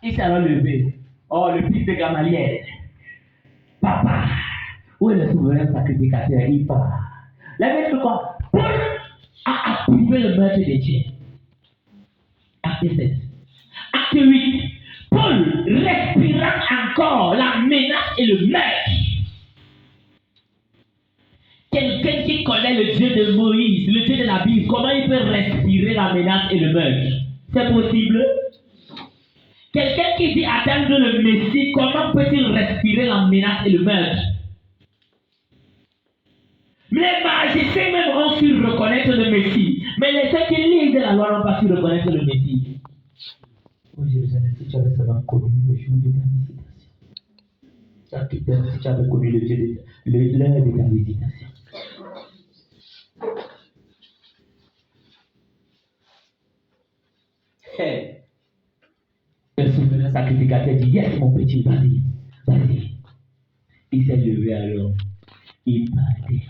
Il s'est alors levé. Oh, le fils de Gamaliel. Papa, où est le souverain sacrificateur? Il part. La même chose quoi? Paul a approuvé le meurtre de Dieu. Acte 7. Acte 8. Paul respirant encore la menace et le meurtre. Quelqu'un qui connaît le Dieu de Moïse, le Dieu de la Bible, comment il peut respirer la menace et le meurtre? C'est possible? Quelqu'un qui dit attendre le Messie, comment peut-il respirer la menace et le meurtre? Les magiciens même ont su reconnaître le Messie, mais ceux qui lisent la loi n'ont pas su reconnaître le Messie. Oh Jérusalem, si tu avais seulement connu le jour de ta visitation. Si tu avais connu le Dieu de l'heure de ta visitation. Hey. Le souverain sacrificateur dit, yes mon petit, vas-y, vas-y. Il s'est levé alors. Il partait.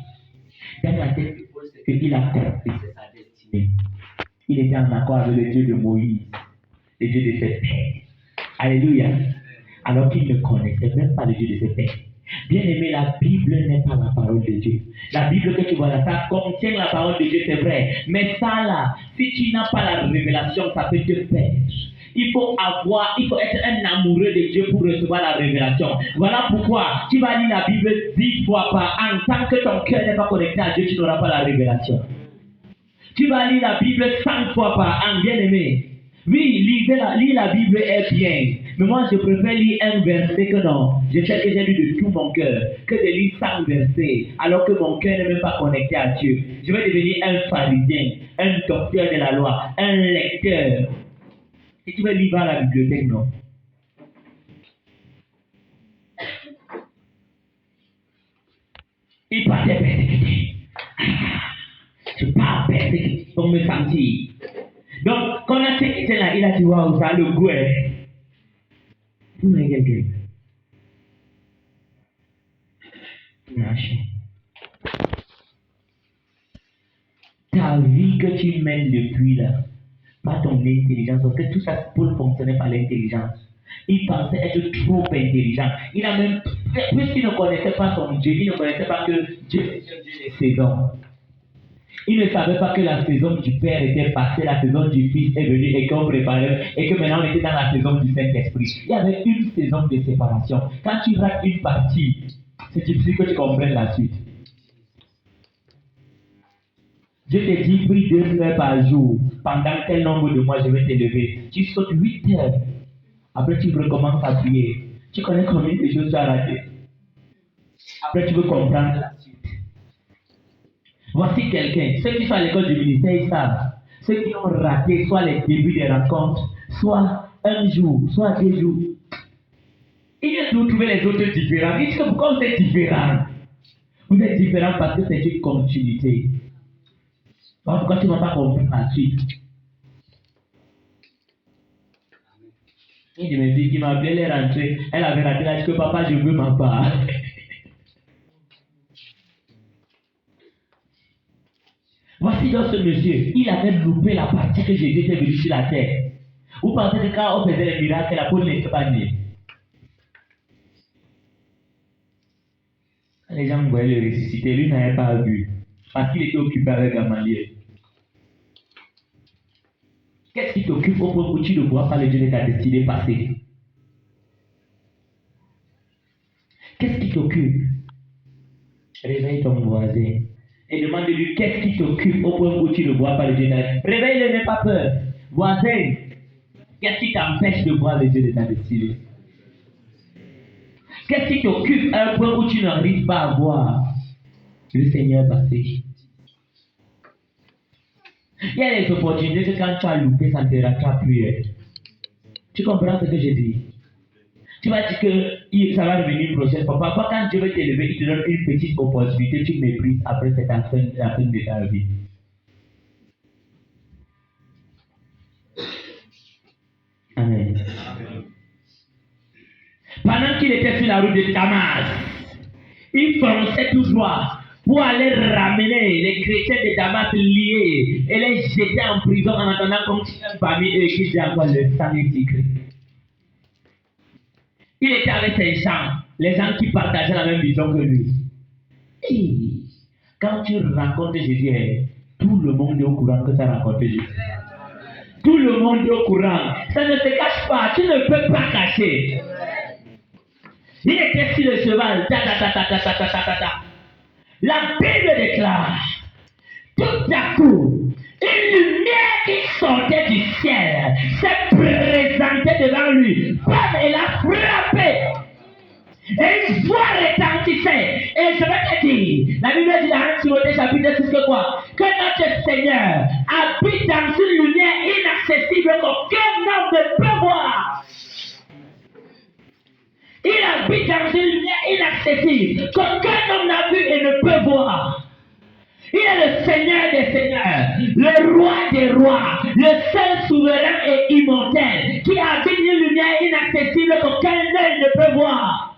Dans la tête de Paul, c'est qu'il a compris c'est sa destinée. Il était en accord avec le Dieu de Moïse, le Dieu de ses pères. Alléluia. Alors qu'il ne connaissait même pas le Dieu de ses pères. Bien aimé, la Bible n'est pas la parole de Dieu. La Bible que tu vois là, ça contient la parole de Dieu, c'est vrai. Mais ça là, si tu n'as pas la révélation, ça peut te perdre. Il faut être un amoureux de Dieu pour recevoir la révélation. Voilà pourquoi tu vas lire la Bible 10 fois par an. Tant que ton cœur n'est pas connecté à Dieu, tu n'auras pas la révélation. Tu vas lire la Bible 100 fois par an, bien aimé. Oui, lire la Bible est bien. Mais moi, je préfère lire un verset que non. Je sais que j'ai lu de tout mon cœur. Que de lire 100 versets, alors que mon cœur n'est même pas connecté à Dieu. Je vais devenir un pharisien, un docteur de la loi, un lecteur. Et tu veux lire à la bibliothèque, non? Il partait persécuté. Je pars persécuté pour me sentir. Donc, quand on a été là, il a dit waouh, ça a le goût. Vous voyez quelqu'un? Marcher. Ta vie que tu mènes depuis là, pas ton intelligence, parce que tout ça pour fonctionner par l'intelligence. Il pensait être trop intelligent. Il a même, puisqu'il ne connaissait pas son Dieu, il ne connaissait pas que Dieu est un Dieu des saisons. Il ne savait pas que la saison du Père était passée, la saison du Fils est venue et qu'on préparait, et que maintenant on était dans la saison du Saint-Esprit. Il y avait une saison de séparation. Quand tu rates une partie, c'est difficile que tu comprennes la suite. Je te dis, prie 2 heures par jour. Pendant tel nombre de mois, je vais t'élever. Tu sautes 8 heures. Après, tu recommences à prier. Tu connais combien de choses tu as ratées. Après, tu veux comprendre la suite. Voici quelqu'un. Ceux qui sont à l'école du ministère, ils savent. Ceux qui ont raté soit les débuts des rencontres, soit un jour, soit 2 jours. Ils viennent nous trouver les autres différents. Ils disent que pourquoi vous êtes différents? Vous êtes différents parce que c'est une continuité. Alors pourquoi tu ne vas pas comprendre la suite? Une de mes filles qui m'a appelé, elle est rentrée. Elle avait raté, elle a dit que papa, je veux ma part. Voici donc ce monsieur, il avait loupé la partie que Jésus était venu sur la terre. Vous pensez que quand on faisait les miracles, la peau n'était pas née? Les gens voyaient le ressusciter, lui n'avait pas vu. Parce qu'il était occupé avec Gamaliel. Qu'est-ce qui t'occupe au point où tu ne vois pas le Dieu de ta destinée passer? Qu'est-ce qui t'occupe? Réveille ton voisin et demande-lui qu'est-ce qui t'occupe au point où tu ne vois pas le Dieu de ta destinée. Réveille-le, n'aie pas peur. Voisin, qu'est-ce qui t'empêche de voir le Dieu de ta destinée? Qu'est-ce qui t'occupe à un point où tu n'arrives pas à voir le Seigneur passer? Il y a des opportunités que quand tu as loupé, ça ne te rattrape plus. Tu comprends ce que je dis? Tu vas dire que ça va revenir une prochaine fois. Parfois, quand Dieu veut t'élever, il te donne une petite opportunité, tu méprises, après c'est la fin de ta vie. Amen. Pendant qu'il était sur la route de Damas, il fonçait tout droit pour aller ramener les chrétiens de Damas liés et les jeter en prison en attendant qu'on tire parmi eux qui disent encore le sang est secret. Il était avec ses gens, les gens qui partageaient la même vision que lui. Et quand tu racontes Jésus, tout le monde est au courant que tu as raconté Jésus. Tout le monde est au courant. Ça ne se cache pas. Tu ne peux pas cacher. Il était sur le cheval. La Bible déclare, tout à coup, une lumière qui sortait du ciel s'est présentée devant lui. Bam, elle a frappé. Et une voix retentissait. Et je vais te dire, la Bible dit dans 1 Timothée chapitre 6 que quoi? Que notre Seigneur habite dans une lumière inaccessible qu'aucun homme ne peut voir. Il habite dans une lumière inaccessible qu'aucun homme n'a vu et ne peut voir. Il est le Seigneur des Seigneurs, le Roi des Rois, le seul souverain et immortel qui habite une lumière inaccessible qu'aucun œil ne peut voir.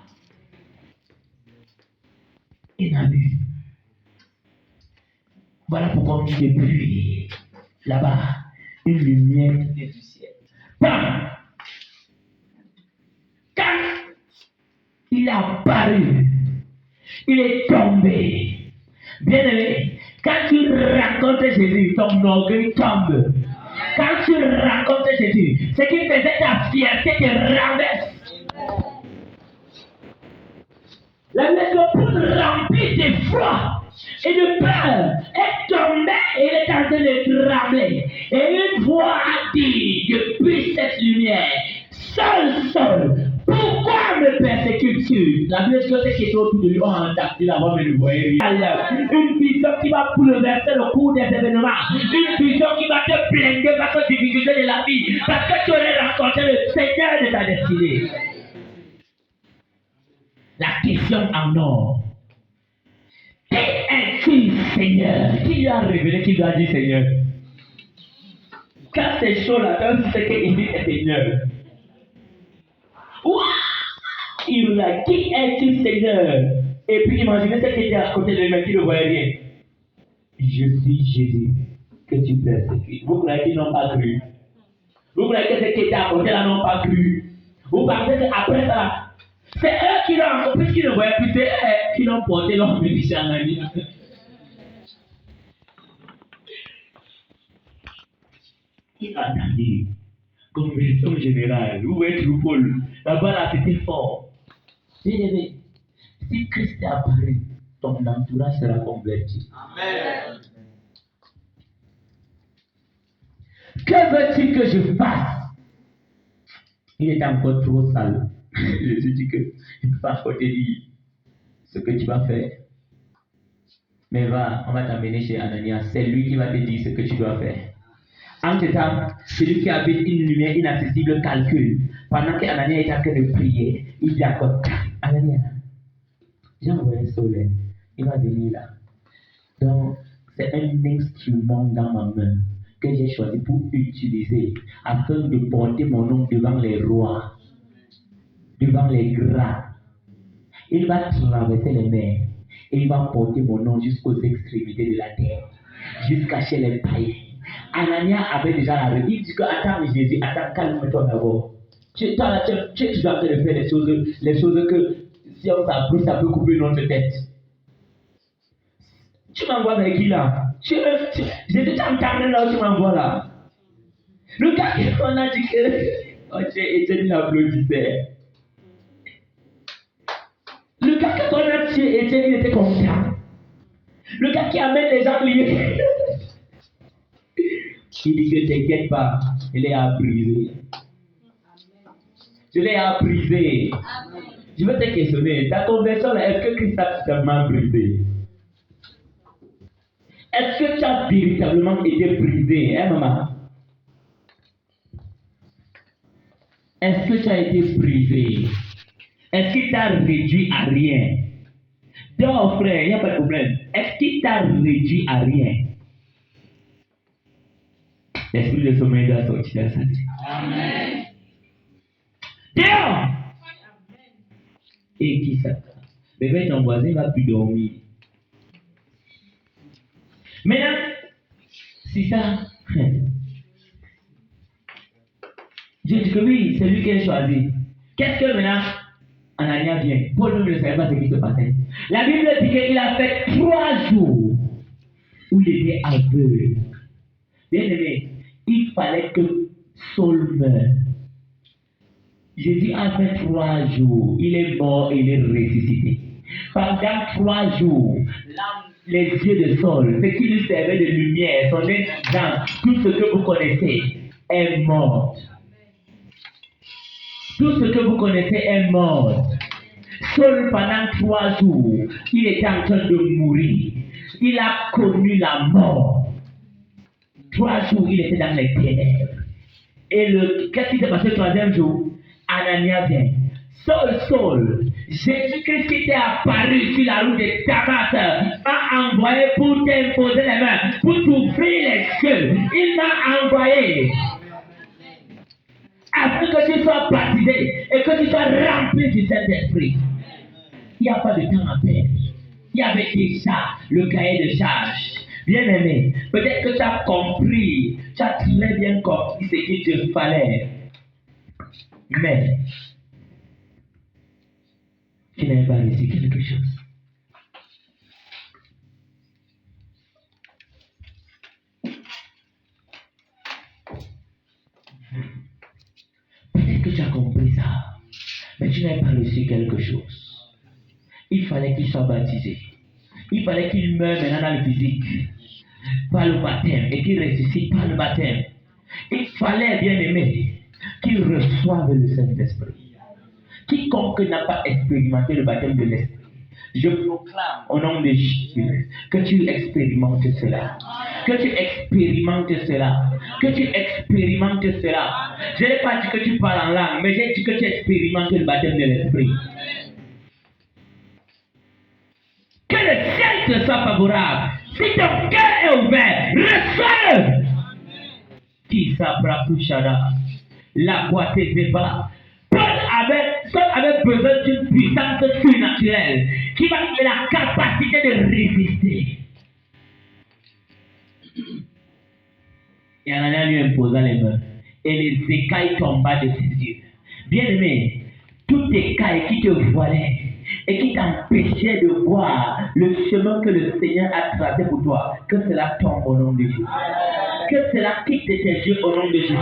Il n'a vu. Voilà pourquoi on dit depuis là-bas une lumière qui vient du ciel. Bam! Quand il est apparu, il est tombé. Bien aimé, quand tu racontes Jésus, ton orgueil tombe. Quand tu racontes Jésus, ce qui faisait ta fierté te renverse. La maison remplie d'effroi et de peur est tombée et il est en train de trembler. Et une voix a dit depuis cette lumière, seul, pourquoi me persécutes-tu? La Bible dit que ceux qui étaient autour de lui ont entendu la voix, mais ne voyaient rien. Une vision qui va bouleverser le cours des événements. Une vision qui va te blinder face aux difficultés de la vie. Parce que tu aurais rencontré le Seigneur de ta destinée. La question en or. Qui es-tu, Seigneur? Qui lui a révélé qu'il doit dire Seigneur? Quand c'est chaud là, c'est qu'il dit Seigneur. Il nous a dit, qui es-tu, Seigneur? Et puis imaginez ce qui était à côté de lui, mais qui ne voyait rien. Je suis Jésus que tu persécutes. Vous croyez qu'ils n'ont pas cru? Vous croyez que ceux qui étaient à côté là n'ont pas cru? Vous pensez qu'après ça, c'est eux qui l'ont, puisqu'ils ne voyaient plus, c'est eux qui l'ont porté, l'ont mis en ami. Il a entendu, conversion générale, où est Paul? Là-bas, là, c'était fort. Bien-aimé, si Christ est apparu, ton entourage sera converti. Amen. Que veux-tu que je fasse? Il est encore trop sale. Jésus dit que il ne peut pas te dire ce que tu vas faire. Mais va, on va t'amener chez Ananias. C'est lui qui va te dire ce que tu dois faire. Entre-temps, celui qui habite une lumière inaccessible calcule. Pendant qu'Ananias est en train de prier, il dit encore, Ananias, j'ai envoyé un soleil. Il va venir là. Donc, c'est un instrument dans ma main que j'ai choisi pour utiliser afin de porter mon nom devant les rois, devant les grands. Il va traverser les mers et il va porter mon nom jusqu'aux extrémités de la terre, jusqu'à chez les païens. Ananias avait déjà la réponse. Il dit que, attends Jésus, attends, calme-toi d'abord. Tu dois faire les choses que si on s'approche, ça peut couper notre tête. Tu m'envoies avec qui là? J'étais t'entends là où tu m'envoies là. Le gars qu'on a dit que Étienne l'applaudissait. Le gars qu'on a tué, Étienne il était content. Le gars qui amène les gens liés. Il dit que t'inquiète pas, je l'ai apprisé. Je l'ai apprisé. Je veux te questionner, ta conversion là, est-ce que Christ a totalement brisé? Est-ce que tu as véritablement été brisé, hein maman? Est-ce que tu as été brisé? Est-ce qu'il t'a réduit à rien? Non frère, il n'y a pas de problème. Est-ce qu'il t'a réduit à rien? L'esprit de sommeil doit sortir de sa tête. Amen. Dehors! Et qui s'attend? Bébé, ton voisin ne va plus dormir. Maintenant, c'est ça. Je dis que oui, c'est lui qui a choisi. Qu'est-ce que maintenant Anania vient. Paul ne savait pas ce qui se passait. La Bible dit qu'il a fait 3 jours où il était aveugle. Bien aimé, il fallait que Saul meure. Jésus a fait 3 jours. Il est mort et il est ressuscité. Pendant 3 jours, les yeux de Saul, ce qui lui servait de lumière, son intelligence, tout ce que vous connaissez est mort. Tout ce que vous connaissez est mort. Saul, pendant 3 jours, il était en train de mourir. Il a connu la mort. 3 jours, il était dans les ténèbres. Et qu'est-ce qui s'est passé le 3e jour? Anania vient. Saul, Saul, Jésus-Christ qui t'est apparu sur la route de Damas m'a envoyé pour t'imposer les mains, pour t'ouvrir les yeux. Il m'a envoyé afin que tu sois baptisé et que tu sois rempli du Saint-Esprit. Il n'y a pas de temps à perdre. Il y avait déjà le cahier de charge. Bien aimé, peut-être que tu as compris, tu as très bien compris ce qu'il te fallait. Mais tu n'avais pas reçu quelque chose. Peut-être que tu as compris ça, mais tu n'avais pas reçu quelque chose. Il fallait qu'il soit baptisé. Il fallait qu'il meure maintenant dans le physique, par le baptême, et qu'il ressuscite par le baptême. Il fallait, bien aimé, qu'il reçoive le Saint-Esprit. Quiconque n'a pas expérimenté le baptême de l'Esprit, je proclame au nom de Jésus que tu expérimentes cela. Que tu expérimentes cela. Que tu expérimentes cela. Je n'ai pas dit que tu parles en langue, mais j'ai dit que tu expérimentes le baptême de l'Esprit. Que le ciel te soit favorable. Si ton cœur est ouvert, reçois-le. Qui s'appra Pouchada, la boîte est bas. Saul avait besoin d'une puissance surnaturelle qui va lui donner la capacité de résister. Et Anania lui imposa les mains. Et les écailles tomba de ses yeux. Bien aimé, tout écaille qui te voilait et qui t'empêchait de voir le chemin que le Seigneur a tracé pour toi, que cela tombe au nom de Jésus. Que cela quitte tes yeux au nom de Jésus.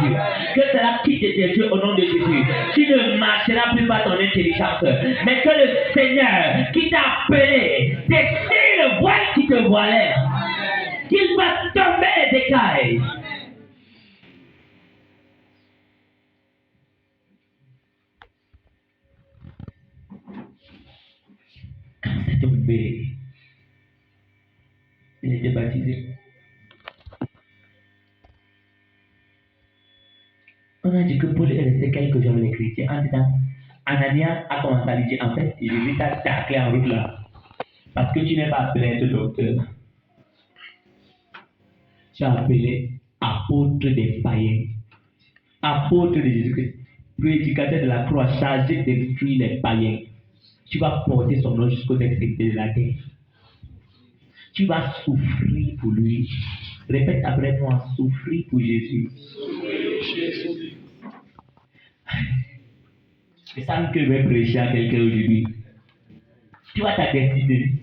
Que cela quitte tes yeux au nom de Jésus. Tu ne marcheras plus par ton intelligence, mais que le Seigneur qui t'a appelé déchire le voile qui te voilait. Qu'il va tomber les écailles. Quand c'est tombé, il était baptisé. On a dit que Paul est resté quelques jours avec les chrétiens. En disant, Anania a commencé à lui dire, en fait, Jésus t'a taclé en route là. Parce que tu n'es pas appelé à être docteur. Tu es appelé apôtre des païens. Apôtre de Jésus-Christ. Prédicateur de la croix, chargé d'instruire les païens. Tu vas porter son nom jusqu'aux extrémités de la terre. Tu vas souffrir pour lui. Répète après moi, souffrir pour Jésus. C'est ça que je vais prêcher à quelqu'un aujourd'hui. Tu vois ta destinée.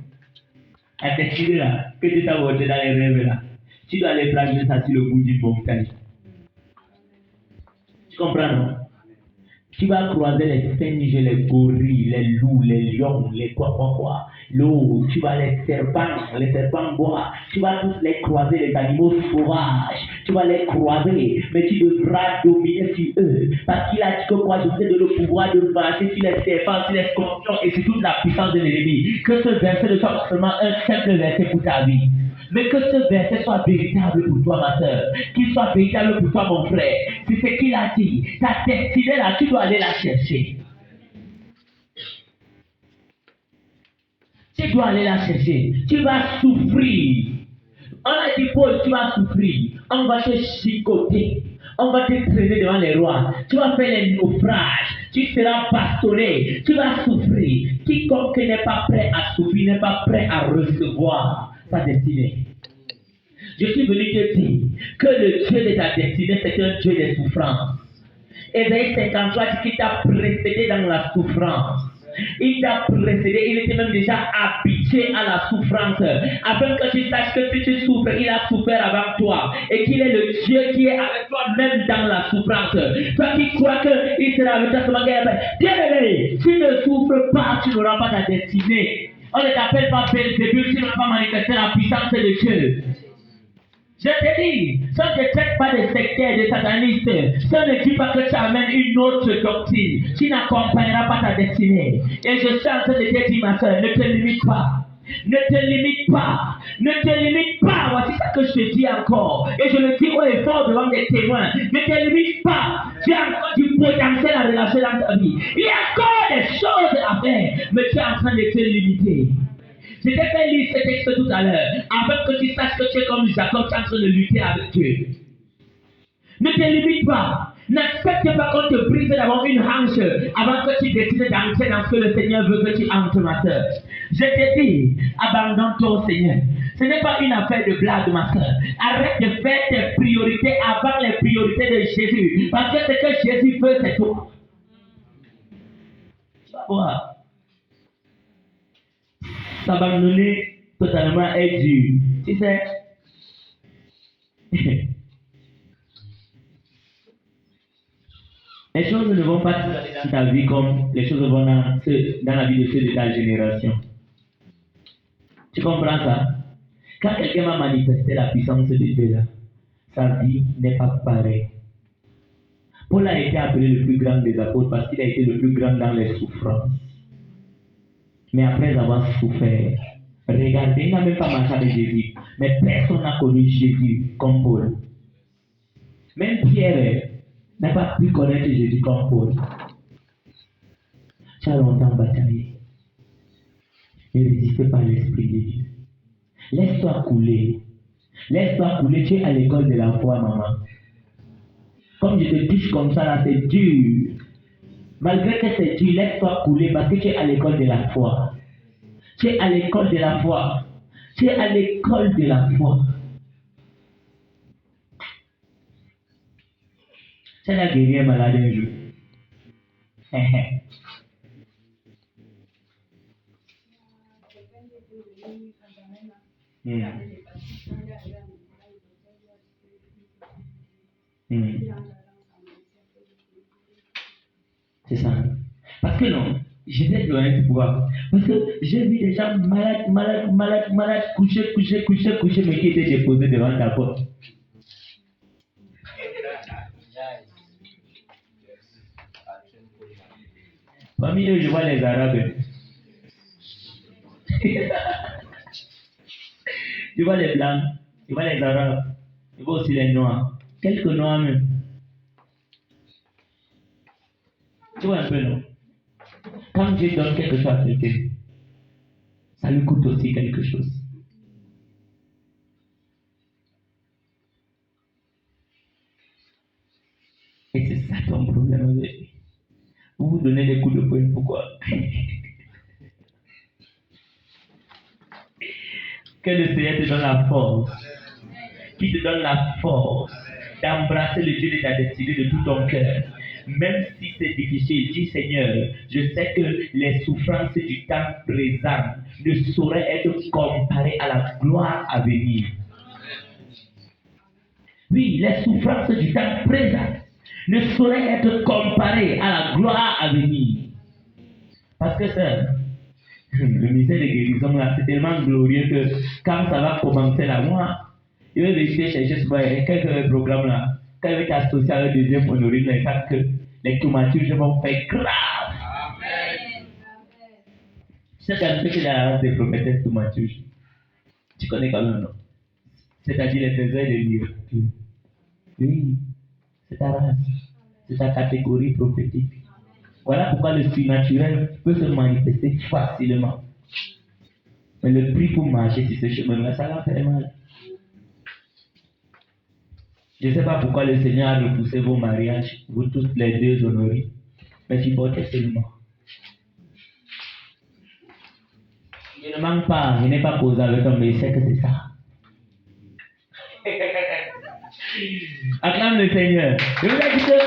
La destinée là, que tu t'as voté dans les rêves là. Tu dois aller placer ça sur le bout d'une montagne. Tu comprends, non? Tu vas croiser les singes, les gorilles, les loups, les lions, les quoi. L'eau, tu vas les serpents bois. Tu vas tous les croiser, les animaux sauvages. Tu vas les croiser, mais tu devras dominer sur eux. Parce qu'il a dit que moi, je vous ai donné le pouvoir de marcher sur les serpents, sur les scorpions et sur toute la puissance de l'ennemi. Que ce verset ne soit seulement un simple verset pour ta vie. Mais que ce verset soit véritable pour toi, ma soeur. Qu'il soit véritable pour toi, mon frère. C'est ce qu'il a dit. Ta destinée là, tu dois aller la chercher. Tu dois aller la chercher. Tu vas souffrir. On a dit, Paul, tu vas souffrir. On va te chicoter. On va te traîner devant les rois. Tu vas faire les naufrages. Tu seras bastonné. Tu vas souffrir. Quiconque n'est pas prêt à souffrir n'est pas prêt à recevoir sa destinée. Je suis venu te dire que le Dieu de ta destinée, c'est un Dieu de souffrance. Éveil 53 dit qu'il t'a précédé dans la souffrance. Il t'a précédé, il était même déjà habitué à la souffrance. Afin que tu saches que si tu souffres, il a souffert avant toi. Et qu'il est le Dieu qui est avec toi même dans la souffrance. Toi qui crois qu'il sera avec toi seulement. Bien-aimé, tu ne souffres pas, tu n'auras pas ta destinée. On ne t'appelle pas Belzébul, tu n'auras pas manifesté la puissance de Dieu. Je te dis, ça ne traite pas de sectaires, de satanistes. Ça ne dit pas que tu amènes une autre doctrine. Tu n'accompagneras pas ta destinée. Et je suis en train de te dire, ma soeur, ne te limite pas. Ne te limite pas. Ne te limite pas. Voici ce que je te dis encore. Et je le dis haut et fort devant des témoins. Ne te limite pas. Tu as encore du potentiel à relâcher dans ta vie. Il y a encore des choses à faire. Mais tu es en train de te limiter. Je t'ai fait lire ce texte tout à l'heure, afin que tu saches que tu es comme Jacob, tu es en train de lutter avec Dieu. Ne te limite pas. N'accepte pas qu'on te brise d'avoir une hanche avant que tu décides d'entrer dans ce que le Seigneur veut que tu entres, ma soeur. Je te dis, abandonne-toi au Seigneur. Ce n'est pas une affaire de blague, ma soeur. Arrête de faire tes priorités avant les priorités de Jésus. Parce que ce que Jésus veut, c'est toi. Tu vas voir. S'abandonner totalement est dur. Tu sais, les choses ne vont pas dans ta vie comme les choses vont dans la vie de ceux de ta génération. Tu comprends ça? Quand quelqu'un va manifester la puissance de Dieu là, sa vie n'est pas pareille. Paul a été appelé le plus grand des apôtres parce qu'il a été le plus grand dans les souffrances. Mais après avoir souffert, regardez, il n'a même pas marché avec Jésus. Mais personne n'a connu Jésus comme Paul. Même Pierre n'a pas pu connaître Jésus comme Paul. Tu as longtemps bataillé. Ne résiste pas à l'Esprit de Dieu. Laisse-toi couler. Laisse-toi couler. Tu es à l'école de la foi, maman. Comme je te touche comme ça, là, c'est dur. Malgré que c'est dur, laisse-toi couler parce que tu es à l'école de la foi. Tu es à l'école de la foi. Tu es à l'école de la foi. Tu as guéri un malade un jour. C'est ça. Parce que non, je vais donner ce pouvoir. Parce que j'ai vu des gens malades, couchés, mais qui étaient déposés devant ta porte. Parmi eux, je vois les Arabes. Je vois les Blancs, je vois les Arabes, je vois aussi les Noirs. Quelques Noirs même. Tu vois un peu, non? Quand Dieu donne quelque chose à quelqu'un, ça lui coûte aussi quelque chose. Et c'est ça ton problème avec lui. Vous vous donnez des coups de poing, pourquoi? Que le Seigneur te donne la force. Qui te donne la force d'embrasser le Dieu de ta destinée de tout ton cœur. Même si c'est difficile, dis Seigneur, je sais que les souffrances du temps présent ne sauraient être comparées à la gloire à venir. Oui, les souffrances du temps présent ne sauraient être comparées à la gloire à venir. Parce que ça, le ministère de guérison là, c'est tellement glorieux que quand ça va commencer là, moi, je vais vérifier chercher sur quelques programmes là. Quand je vais t'associer à un deuxième honorine, ils savent que les tomatures vont faire grave. Amen. C'est un peu que la race des prophétesses tomatures. Tu connais quand même, non? C'est-à-dire les trésors de miracles. Oui, c'est ta race. C'est ta catégorie prophétique. Voilà pourquoi le surnaturel peut se manifester facilement. Mais le prix pour marcher sur ce chemin-là, ça va faire mal. Je ne sais pas pourquoi le Seigneur a repoussé vos mariages, vous tous les deux honorés, mais supportez seulement. Je ne manque pas, je n'ai pas causé avec un, mais je sais que c'est ça. Acclame le Seigneur. Je vous ai dit que...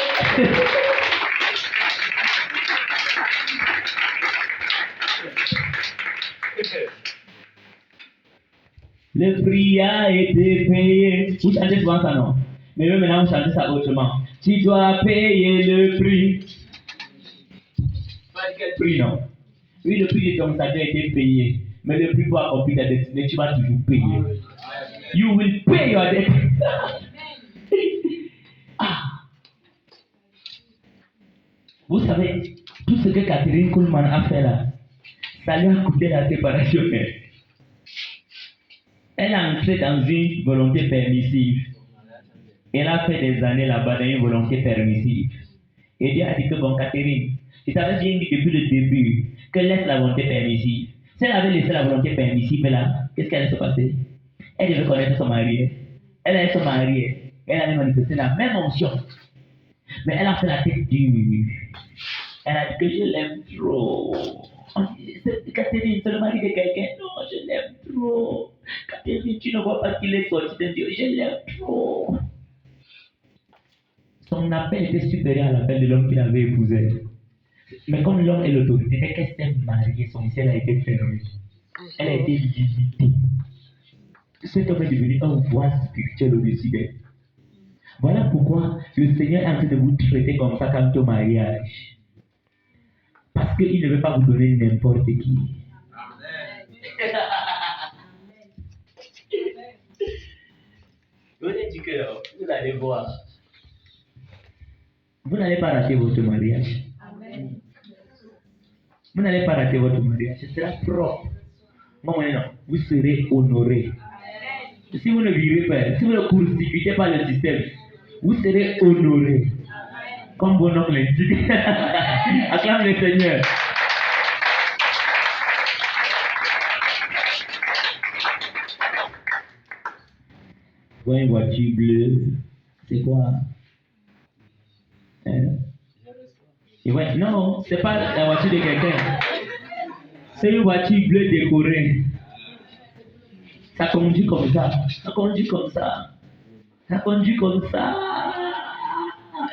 Le prix a été payé. Vous chantez souvent ça, non? Mais même maintenant, vous chantez ça autrement. Tu dois payer le prix. Pas quel prix, non? Oui, le prix de ton salaire a été payé. Mais le prix pour accomplir ta destinée, tu vas toujours payer. You will pay your debt. Ah. Vous savez, tout ce que Catherine Kuhlman a fait là, ça lui a coûté la séparation. Elle a entré dans une volonté permissive. Elle a fait des années là-bas dans une volonté permissive. Et Dieu a dit que bon, Catherine, il t'avait bien dit depuis le début que laisse la volonté permissive. Si elle avait laissé la volonté permissive là, qu'est-ce qui allait se passer? Elle devait connaître son mari. Elle allait se marier. Elle allait manifester la même onction. Mais elle a fait la tête dure. Elle a dit que je l'aime trop. Catherine, c'est le mari de quelqu'un. Non, je l'aime trop. Catherine, tu ne vois pas qu'il est sorti de Dieu. Je l'aime trop. Son appel était supérieur à l'appel de l'homme qu'il avait épousé. Mais comme l'homme est l'autorité, dès qu'elle s'est mariée, son ciel a été fermé. Elle a été limitée. Cet homme est devenu un voile spirituel au-dessus d'elle. Voilà pourquoi le Seigneur est en train de vous traiter comme ça quant au mariage. Parce qu'il ne veut pas vous donner n'importe qui. Vous êtes du cœur, vous allez voir. Vous n'allez pas rater votre mariage. Amen. Vous n'allez pas rater votre mariage. Ce sera propre. Non, vous serez honoré. Si vous ne vivez pas, si vous ne court-circuitez pas le système, vous serez honoré. Comme bon oncle dit. Acclame le Seigneur. Vous voyez une voiture bleue, c'est quoi? Ouais, non, c'est pas la voiture de quelqu'un. C'est une voiture bleue décorée. Ça conduit comme ça. Ça conduit comme ça. Ça conduit comme ça.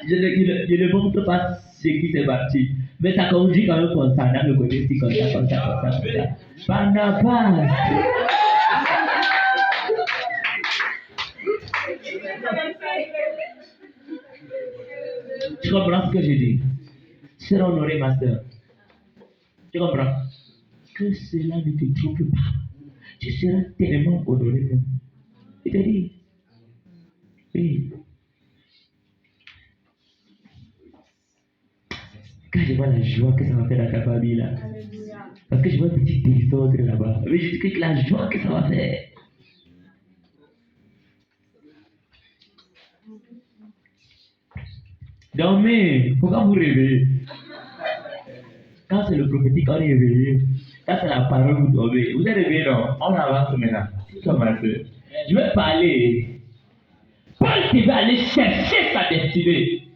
Je ne montre pas ce qui s'est parti. Mais ça conduit quand même comme ça. Dans le côté, c'est comme ça, comme ça, comme ça, comme ça. Barnabas. Tu comprends ce que je dis? Tu seras honoré, ma soeur. Tu comprends? Que cela ne te trouble pas. Tu seras tellement honoré. Il te dit. Oui. Quand je vois la joie que ça va faire à ta famille là. Parce que je vois un petit désordre là-bas. Mais je dis que la joie que ça va faire. Dormez. Pourquoi vous rêvez? Quand c'est le prophétique, on est réveillé. Quand c'est la parole, vous dormez. Vous êtes réveillé, non? On avance maintenant. C'est comme ma soeur. Je vais parler. Paul devait aller chercher sa destinée.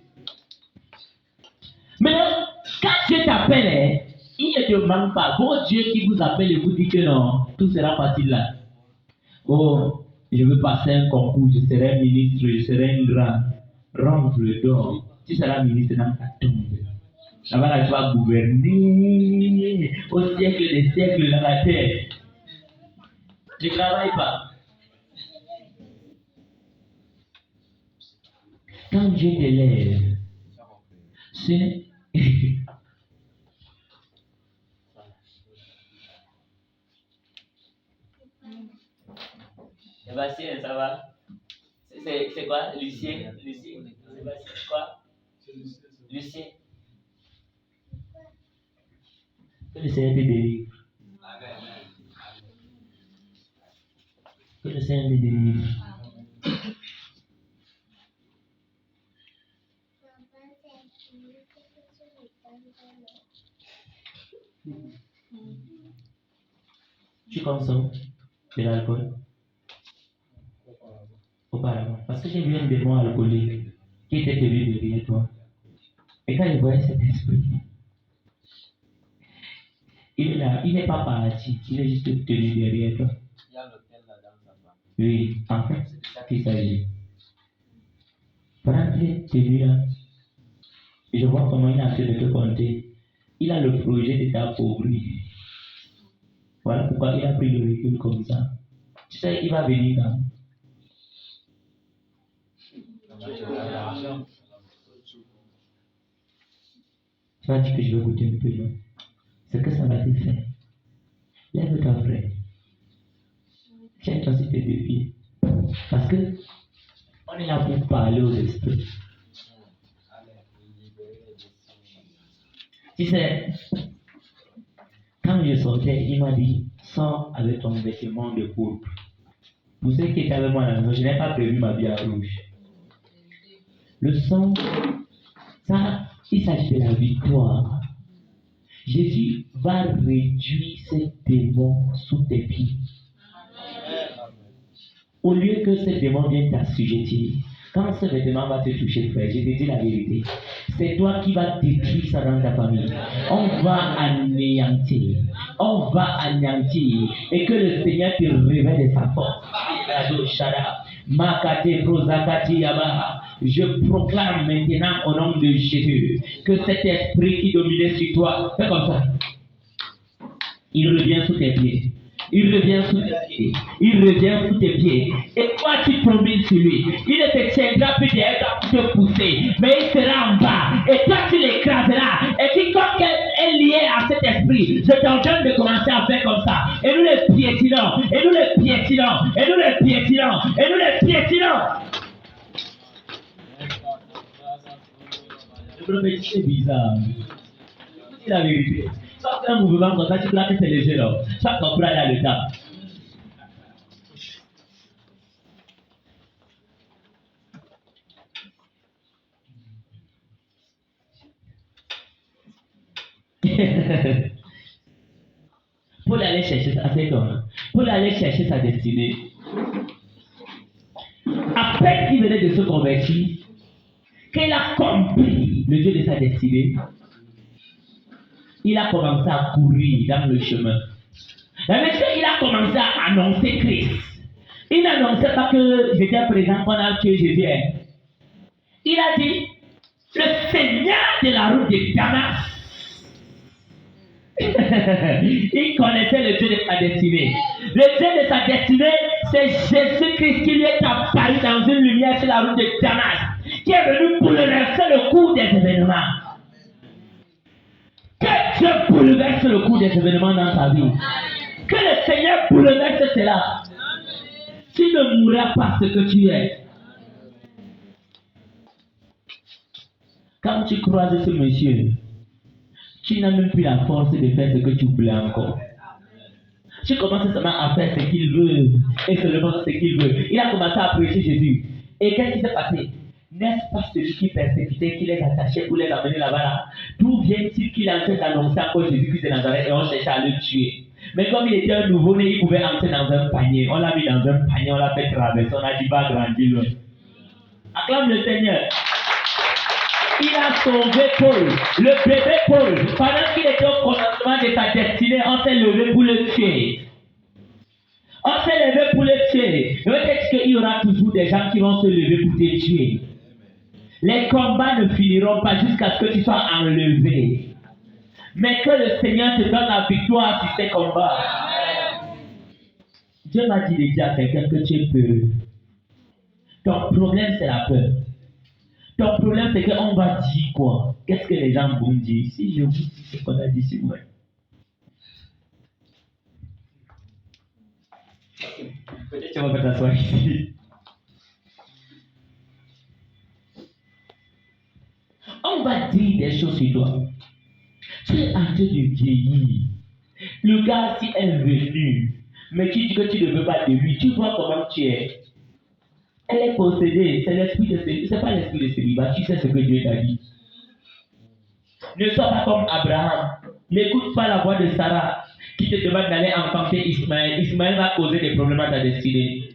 Maintenant, quand Dieu t'appelle, il ne te demande pas. Bon Dieu qui vous appelle et vous dit que non, tout sera facile là. Oh, je veux passer un concours, je serai ministre, je serai un grand. Rentre le dos. Tu seras ministre dans ta tombe. Là-bas, tu vas gouverner au siècle des siècles dans la terre. Ne travaille pas. Quand Dieu t'élève, c'est. Sébastien, ça va? C'est quoi? Lucien? Lucien? Sébastien, quoi? Lucien? Que le Seigneur te délivre. Que le Seigneur te délivre. Tu consommes de l'alcool auparavant. Parce que j'ai vu un démon alcoolique qui était tenu derrière toi. Et quand il voyait cet esprit, il est là, il n'est pas parti, il est juste tenu derrière toi. Il y a l'hôtel là-dedans, ça va. Oui, en fait, c'est de ça qu'il s'agit. Pendant qu'il est tenu là, je vois comment il a fait de te compter. Il a le projet de t'appauvrir. Voilà pourquoi il a pris le recul comme ça. Tu sais, il va venir quand? Tu vas dire que je vais goûter un peu, non? C'est que ça va te faire. Lève-toi, frère. Tiens-toi sur tes deux pieds. Parce que on est là pour parler aux esprits. Tu sais, quand je sortais, il m'a dit, sors avec ton vêtement de pourpre. Pour ceux qui étaient avec moi à la maison, je n'ai pas prévu ma vie en rouge. Le sang, ça, il s'agit de la victoire. Jésus va réduire ces démons sous tes pieds. Au lieu que ces démons viennent t'assujettir, quand ce vêtement va te toucher, frère, je te dis la vérité, c'est toi qui vas détruire ça dans ta famille. On va anéantir. On va anéantir. Et que le Seigneur te révèle de sa force. Je proclame maintenant au nom de Jésus que cet esprit qui dominait sur toi, fais comme ça. Il revient sous tes pieds. Il revient sous tes pieds. Il revient sous tes pieds. Et toi, tu tombes sur lui. Il ne te tiendra plus derrière pour te pousser. Mais il sera en bas. Et toi, tu l'écraseras. Et quiconque est lié à cet esprit, je t'ordonne de commencer à faire comme ça. Et nous les piétinons. Et nous les piétinons. Et nous les piétinons. Et nous les piétinons. Le prophète, c'est bizarre. C'est la vérité. Ça fait un mouvement comme ça, tu plaques c'est léger là. Chaque fois pour aller à l'état. Paul allait chercher sa Paul allait chercher sa destinée. À peine qu'il venait de se convertir, qu'il a compris le Dieu de sa destinée, il a commencé à courir dans le chemin. La même chose, il a commencé à annoncer Christ. Il n'annonçait pas que j'étais présent pendant que je viens. Il a dit, le Seigneur de la route de Damas. Il connaissait le Dieu de sa destinée. Le Dieu de sa destinée, c'est Jésus-Christ qui lui est apparu dans une lumière sur la route de Damas, qui est venu bouleverser le cours des événements. Que Dieu bouleverse le cours des événements dans ta vie. Que le Seigneur bouleverse cela. Tu ne mourras pas ce que tu es. Quand tu croises ce monsieur, tu n'as même plus la force de faire ce que tu voulais encore. Tu commences seulement à faire ce qu'il veut et seulement ce qu'il veut. Il a commencé à prêcher Jésus. Et qu'est-ce qui s'est passé? N'est-ce pas celui qui persécutait, qui les attachait pour les amener là-bas là? D'où vient-il qu'il a fait annoncer encore Jésus-Christ de Nazareth et on cherchait à le tuer? Mais comme il était un nouveau-né, il pouvait entrer dans un panier. On l'a mis dans un panier, on l'a fait traverser, on a dit va grandir loin. Acclame le Seigneur. Il a sauvé Paul, le bébé Paul. Pendant qu'il était au commencement de sa destinée, on s'est levé pour le tuer. On s'est levé pour le tuer. Peut-être qu'il y aura toujours des gens qui vont se lever pour te tuer. Les combats ne finiront pas jusqu'à ce que tu sois enlevé. Mais que le Seigneur te donne la victoire sur ces combats. Dieu m'a dit de dire à quelqu'un que tu es peureux. Ton problème, c'est la peur. Ton problème, c'est qu'on va dire quoi? Qu'est-ce que les gens vont dire? Si je vous dis ce qu'on a dit sur moi. Peut-être que tu vas pas t'asseoir ici. On va dire des choses sur toi. Tu es en train de vieillir. Le gars, si elle est venu, mais tu dis que tu ne veux pas de lui, tu vois comment tu es. Elle est possédée, c'est l'esprit de célibat, c'est pas l'esprit de célibat, tu sais ce que Dieu t'a dit. Ne sois pas comme Abraham. N'écoute pas la voix de Sarah qui te demande d'aller enfanter Ismaël. Ismaël va causer des problèmes à ta destinée.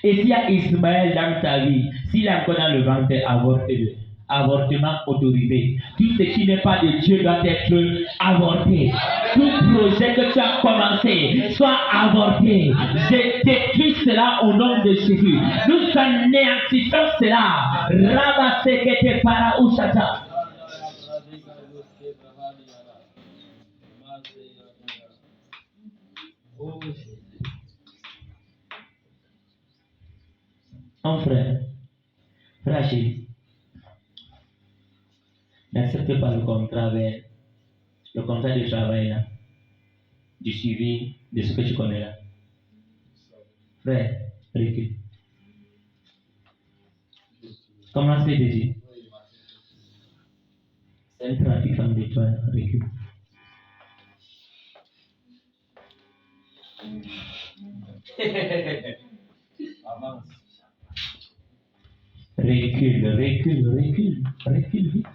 Et s'il y a Ismaël dans ta vie, s'il est encore dans le ventre, avorte-le. Avortement autorisé. Tout ce qui n'est pas de Dieu doit être avorté. Tout projet que tu as commencé soit avorté. Je détruis cela au nom de Jésus. Nous anéantissons cela. Rabasekete para ushata. N'accepte pas le contrat avec le contrat de travail là, du suivi de ce que tu connais là. Frère, recule. Comment c'est dit? C'est un trafiquant d'étoiles, recule. Avance. Recule vite.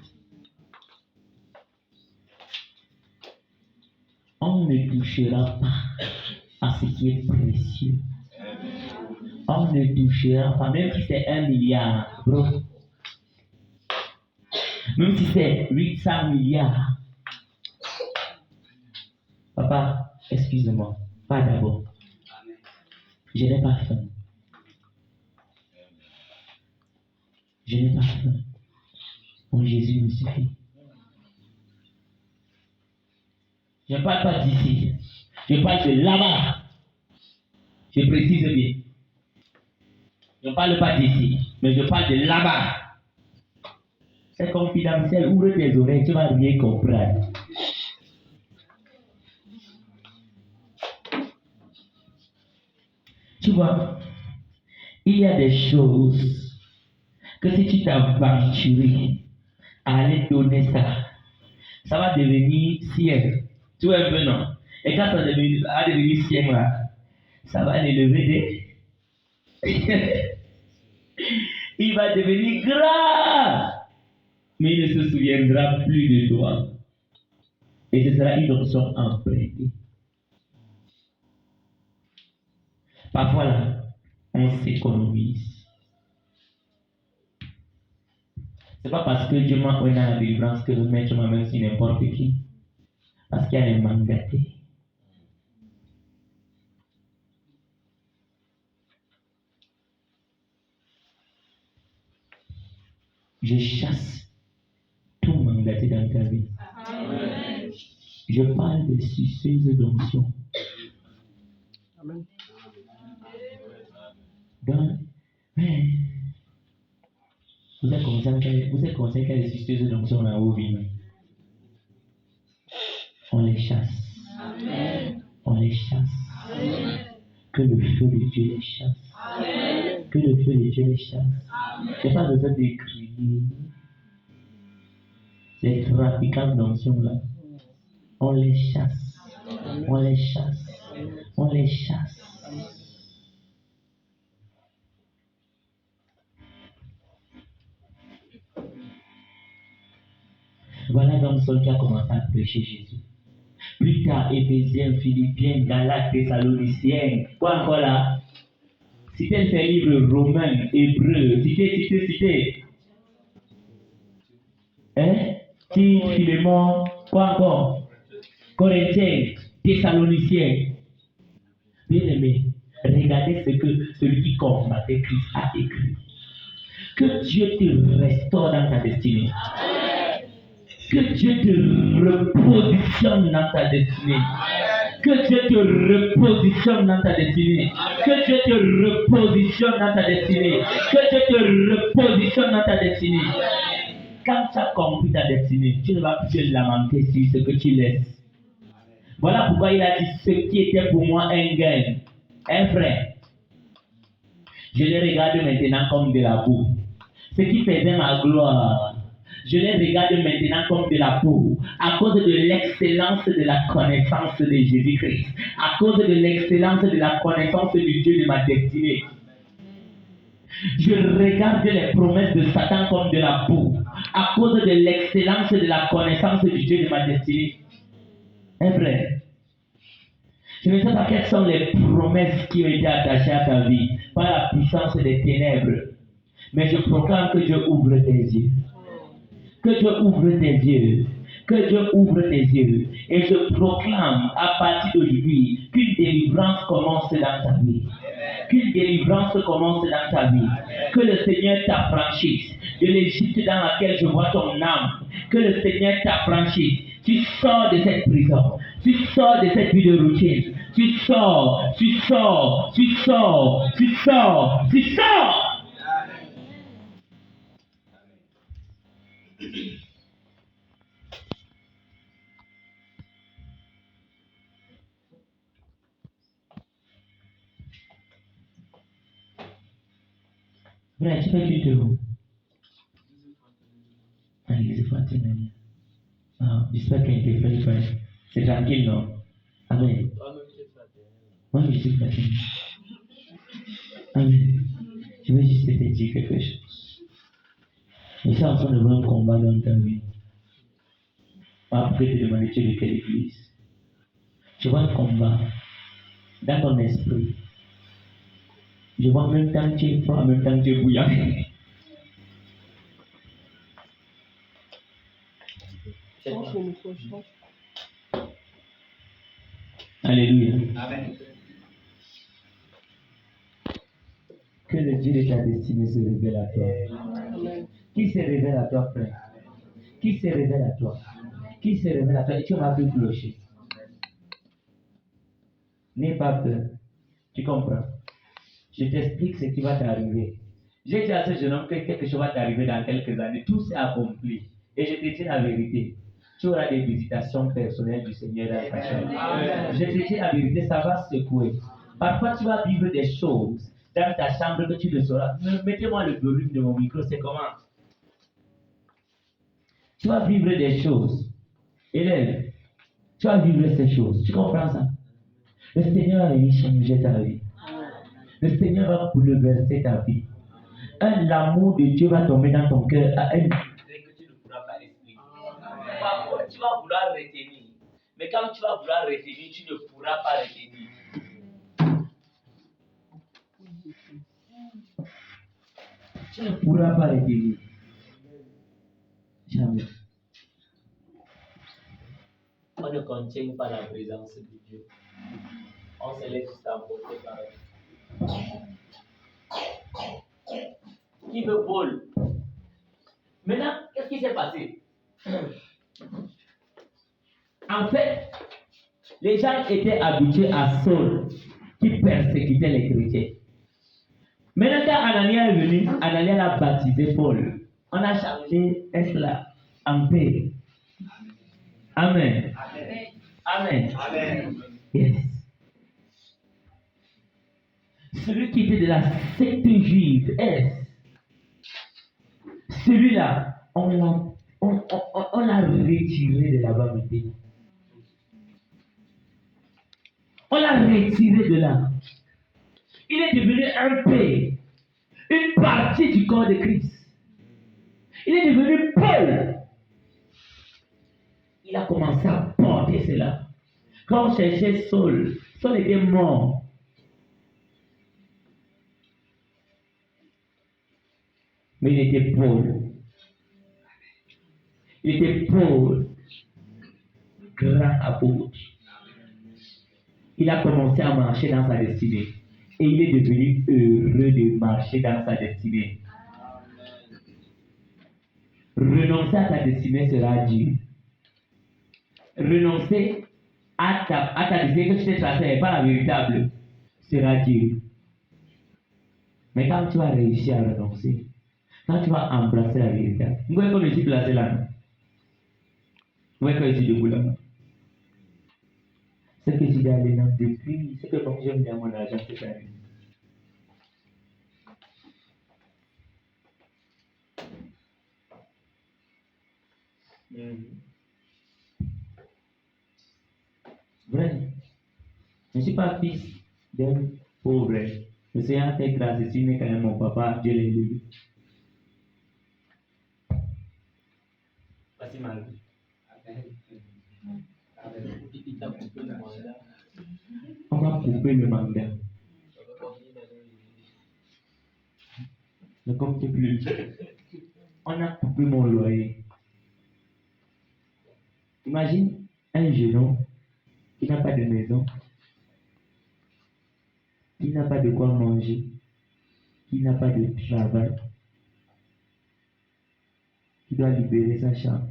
On ne touchera pas à ce qui est précieux. On ne touchera pas, même si c'est 1 milliard, bro. Même si c'est 800 milliards. Papa, excuse-moi, pas d'abord. Je n'ai pas faim. Je n'ai pas faim. Mon Jésus me suffit. Je ne parle pas d'ici. Je parle de là-bas. Je précise bien. Je ne parle pas d'ici, mais je parle de là-bas. C'est confidentiel. Ouvre tes oreilles, tu vas rien comprendre. Tu vois, il y a des choses que si tu t'aventurais à aller donner ça, ça va devenir ciel. Tu vois un peu, non? Et quand ça va devenir ciel là, ça va l'élever des... Il va devenir grand, mais il ne se souviendra plus de toi. Et ce sera une option empruntée. Parfois là, on s'économise. C'est pas parce que Dieu m'a envoyé dans la délivrance que le maître m'amène sur n'importe qui. Parce qu'il y a des mandatés. Je chasse tout mandaté dans ta vie. Amen. Je parle de suceuse d'onction. Amen. Donc, vous êtes conscient qu'il y a des suceuses d'onction dans vos vies. On les chasse. Amen. On les chasse. Amen. Que le feu de Dieu les chasse. Amen. Que le feu de Dieu les chasse. Je n'ai pas besoin de crier. Les trafiquants d'onction là, on les chasse. On les chasse. On les chasse. Voilà donc ceux qui a commencé à prêcher Jésus. Plus tard, Éphésiens, Philippiens, Galates, Thessaloniciens. Quoi encore là? Citez ces livres romains, hébreux. Citez. Hein? Tite, Philémon, quoi encore? Corinthiens, Thessaloniciens. Bien aimé, regardez ce que celui qui combattait Christ a écrit. Que Dieu te restaure dans ta destinée. Que Dieu te repositionne dans ta destinée. Que Dieu te repositionne dans ta destinée. Que Dieu te repositionne dans ta destinée. Que Dieu te repositionne dans ta destinée. Quand tu as compris ta destinée, tu ne vas plus te lamenter sur ce que tu laisses. Voilà pourquoi il a dit ce qui était pour moi un gain. Un frère, je les regarde maintenant comme de la boue. Ce qui faisait ma gloire, je les regarde maintenant comme de la boue, à cause de l'excellence de la connaissance de Jésus-Christ, à cause de l'excellence de la connaissance du Dieu de ma destinée. Je regarde les promesses de Satan comme de la boue, à cause de l'excellence de la connaissance du Dieu de ma destinée. Un frère, je ne sais pas quelles sont les promesses qui ont été attachées à ta vie par la puissance des ténèbres, mais je proclame que Dieu ouvre tes yeux. Que Dieu ouvre tes yeux. Que Dieu ouvre tes yeux. Et je proclame à partir d'aujourd'hui qu'une délivrance commence dans ta vie. Qu'une délivrance commence dans ta vie. Que le Seigneur t'affranchisse de l'Égypte dans laquelle je vois ton âme. Que le Seigneur t'affranchisse. Tu sors de cette prison. Tu sors de cette vie de routine. Tu sors. Mais tu fais qui te où? À l'église Fraternelle. Ah, j'espère qu'elle te fait pas. C'est tranquille, non? Amen. Moi, je suis fraternelle. Amen. Je veux juste te dire quelque chose. Je suis en train de voir un combat dans ta vie. Après te demander tu es de quelle église. Je vois un combat dans ton esprit. Je vois en même temps que tu es fort, en même temps que tu es bouillant. Alléluia. Amen. Que le Dieu de ta destinée se révèle à toi. Qui se révèle à toi, frère? Qui se révèle à toi? Qui se révèle à toi? Et tu m'as vu clocher. N'aie pas peur. Tu comprends? Je t'explique ce qui va t'arriver. J'ai dit à ce jeune homme que quelque chose va t'arriver dans quelques années. Tout s'est accompli. Et je te dis la vérité. Tu auras des visitations personnelles du Seigneur dans ta chambre. Je te dis la vérité, ça va secouer. Parfois, tu vas vivre des choses dans ta chambre que tu ne sauras. Mettez-moi le volume de mon micro, c'est comment? Tu vas vivre des choses. Élève, tu vas vivre ces choses. Tu comprends ça? Le Seigneur va venir changer ta vie. Le Seigneur va bouleverser ta vie. L'amour de Dieu va tomber dans ton cœur à un degré que tu ne pourras pas expliquer. Parfois, tu vas vouloir retenir. Mais quand tu vas vouloir retenir, tu ne pourras pas retenir. Tu ne pourras pas retenir. Jamais. On ne contient pas la présence de Dieu. On se laisse juste emporter par elle. Qui veut Paul? Maintenant, qu'est-ce qui s'est passé? En fait, les gens étaient habitués à Saul qui persécutait les chrétiens. Maintenant, quand Anania est venu, Anania l'a baptisé Paul. On a changé cela en paix. Amen. Amen. Amen. Yes. Celui qui était de la secte juive, celui-là, on l'a retiré de là-bas maintenant. On l'a retiré de là. Il est devenu un père, une partie du corps de Christ. Il est devenu Paul. Il a commencé à porter cela. Quand on cherchait Saul, Saul était mort. Mais il était Paul. Il était Paul, grand apôtre. Il a commencé à marcher dans sa destinée. Et il est devenu heureux de marcher dans sa destinée. Renoncer à ta destinée sera dur. Renoncer à ta destinée que tu t'es tracée n'est pas la véritable sera dur. Mais quand tu vas réussir à renoncer, quand tu vas embrasser la vérité, vous voyez comme je suis placé là. Vous voyez quand je suis debout là. Ce que je dis à l'élan depuis, c'est que comme j'aime bien mon argent cette année. Vrai. Je ne suis pas fils d'un pauvre. Le Seigneur fait grâce ici, mais quand même mon papa, Dieu l'a élevé. Voici ma vie. On va couper le mandat. Ne comptez plus. On a coupé mon loyer. Imagine un jeune homme qui n'a pas de maison, qui n'a pas de quoi manger, qui n'a pas de travail, qui doit libérer sa chambre.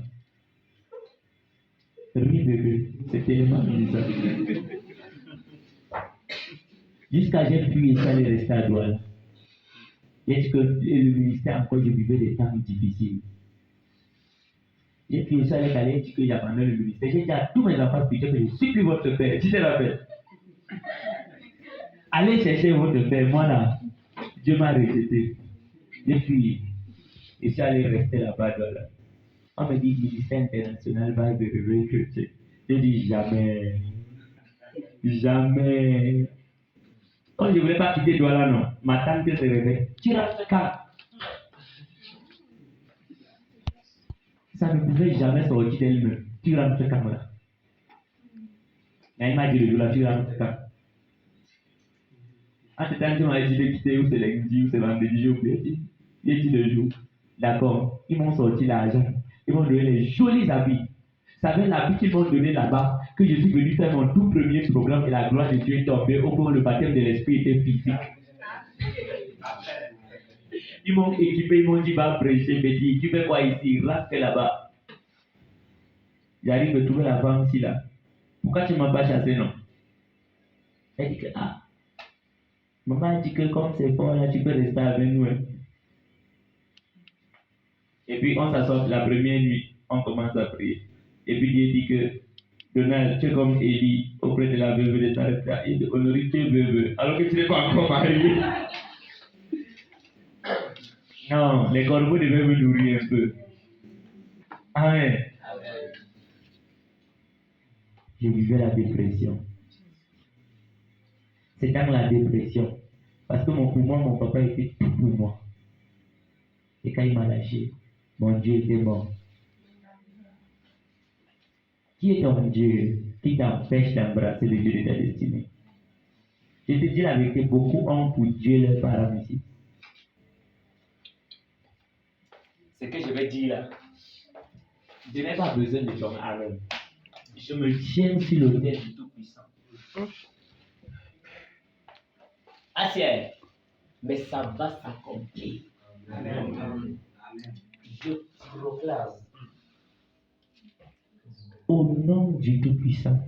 Oui, bébé, c'est tellement bizarre. Jusqu'à j'ai pu et ça allait rester à Douala. J'ai dit que le ministère encore, je vivais des temps difficiles. J'ai pu et ça allait dire que j'abandonne le ministère. J'ai dit à tous mes enfants spirituels que je suis plus votre père. Tu te rappelles? Allez chercher votre père. Moi là, Dieu m'a rejeté. Et puis, je suis allé rester là-bas. Voilà. On me dit ministère international va de réveil chrétien. J'ai dit jamais. Jamais. Quand je ne voulais pas quitter Douala, non. Ma tante se réveille. Tu rentres quand? Ça ne pouvait jamais sortir d'elle-même. Tu rentres quand là? Elle m'a dit le Douala, tu rentres quand? En ce temps, tu m'as dit de quitter ou c'est lundi ou c'est vendredi, j'ai oublié. J'ai dit le jour. D'accord. Ils m'ont sorti l'argent. Ils m'ont donné les jolis habits. Ça fait l'habit qu'ils m'ont donné là-bas que je suis venu faire mon tout premier programme et la gloire de Dieu est tombée au moment où le baptême de l'esprit était physique. Ils m'ont équipé, ils m'ont dit va prêcher, mais dit tu fais quoi ici? Rentre là-bas. J'arrive de trouver la femme ici là. Pourquoi tu ne m'as pas chassé non? Elle dit que maman dit que comme c'est fort là, tu peux rester avec nous. Hein. Et puis on s'assoit la première nuit, on commence à prier. Et puis Dieu dit que Donald, tu es comme Élie auprès de la veuve de Sarepta et de honorer tes veuves, alors que tu n'es pas encore marié. Non, les corbeaux devaient me nourrir un peu. Amen. Je vivais la dépression. C'est dans la dépression. Parce que pour moi, mon papa était tout pour moi. Et quand il m'a lâché, mon Dieu était mort. Qui est ton Dieu qui t'empêche d'embrasser le Dieu de ta destinée? Je te dis la vérité, beaucoup ont pour Dieu leurs parents ici. Ce que je vais dire là, je n'ai pas besoin de ton arme. Je me tiens sur l'autel du Tout-Puissant. Assieds, mais ça va s'accomplir. Amen. Je proclame au nom du Tout-Puissant,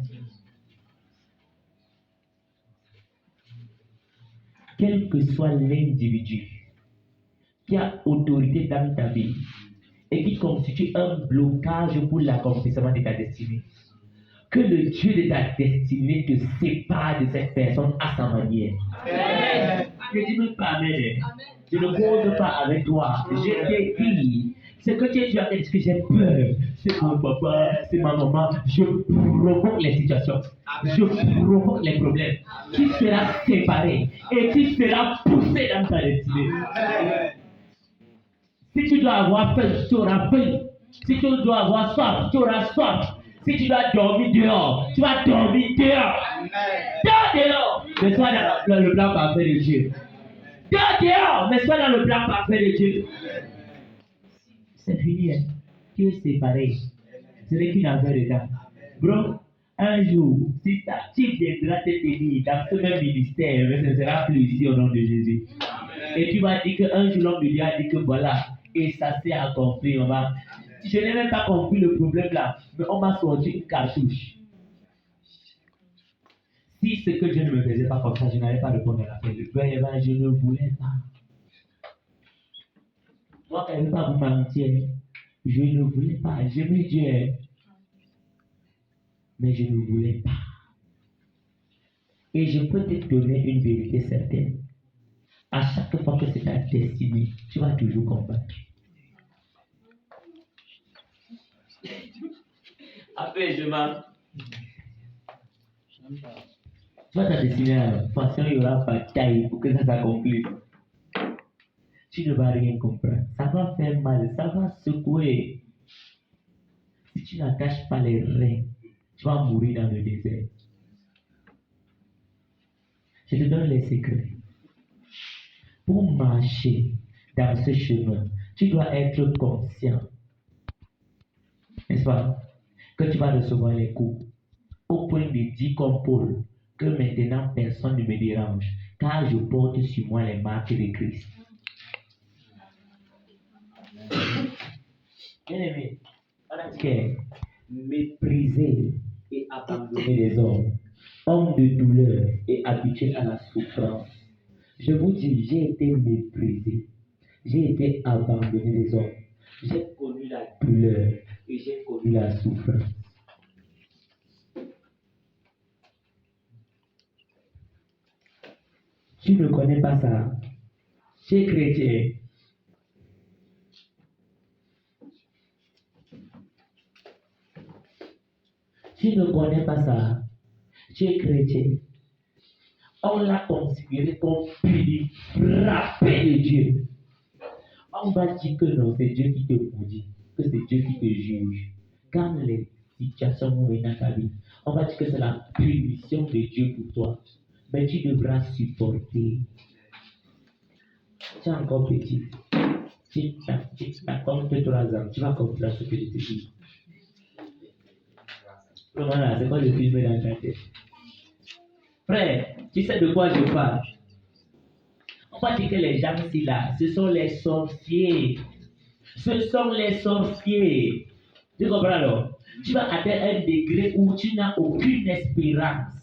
quel que soit l'individu qui a autorité dans ta vie et qui constitue un blocage pour l'accomplissement de ta destinée, que le Dieu de ta destinée te sépare de cette personne à sa manière. Amen. Je ne dis même pas Amen. Je ne cause pas avec toi. Je t'ai dit, ce que tu as dit, ce que j'ai peur, c'est mon papa, c'est ma maman. Je provoque les situations. Je provoque les problèmes. Qui sera séparé et qui sera poussé dans ta destinée. Si tu dois avoir faim, tu auras faim. Si tu dois avoir soif, tu auras soif. Si tu dois dormir dehors, tu vas dormir dehors. Dehors. Mais sois dans le plan parfait de Dieu. Dehors. Mais sois dans le plan parfait de Dieu. C'est fini. Hein. Tu es séparé. Ce n'est qu'une affaire de temps. Bro, un jour, si tu viendras te tenir dans ce même ministère, mais ce ne sera plus ici au nom de Jésus. Et tu vas dire qu'un jour l'homme de Dieu a dit que voilà, et ça s'est accompli. Je n'ai même pas compris le problème là, mais on m'a sorti une cartouche. Si ce que Dieu ne me faisait pas comme ça, je n'allais pas répondre à l'appel. Je ne voulais pas. Moi, quand je ne veux pas vous mentir, je ne voulais pas. J'aimais Dieu, mais je ne voulais pas. Et je peux te donner une vérité certaine. À chaque fois que c'est ta destinée, tu vas toujours combattre. Après, je m'en. Tu vois ta destinée, de toute façon, il y aura bataille pour que ça s'accomplisse. Tu ne vas rien comprendre. Ça va faire mal, ça va secouer. Si tu n'attaches pas les reins, tu vas mourir dans le désert. Je te donne les secrets. Pour marcher dans ce chemin, tu dois être conscient, n'est-ce pas, que tu vas recevoir les coups. Au point de dire comme Paul, que maintenant personne ne me dérange, car je porte sur moi les marques de Christ. Bien aimé, on a dit que mépriser et abandonner les hommes de douleur et habitués à la souffrance. Je vous dis, j'ai été méprisé, j'ai été abandonné des hommes, j'ai connu la douleur et j'ai connu la souffrance. Tu ne connais pas ça. Tu es chrétien, Tu ne connais pas ça. Tu es chrétien. On l'a considéré comme puni, frappé de Dieu. On va dire que non, c'est Dieu qui te maudit, que c'est Dieu qui te juge. Quand les situations vont venir dans ta vie, on va dire que c'est la punition de Dieu pour toi. Mais tu devras supporter. Tu es encore petit. Tu as comme 2-3 ans, tu vas comprendre ce que je te dis. Voilà, c'est quoi le film dans ta tête? Frère, tu sais de quoi je parle? On va dire que les gens ici là, ce sont les sorciers. Ce sont les sorciers. Tu comprends alors? Tu vas atteindre un degré où tu n'as aucune espérance.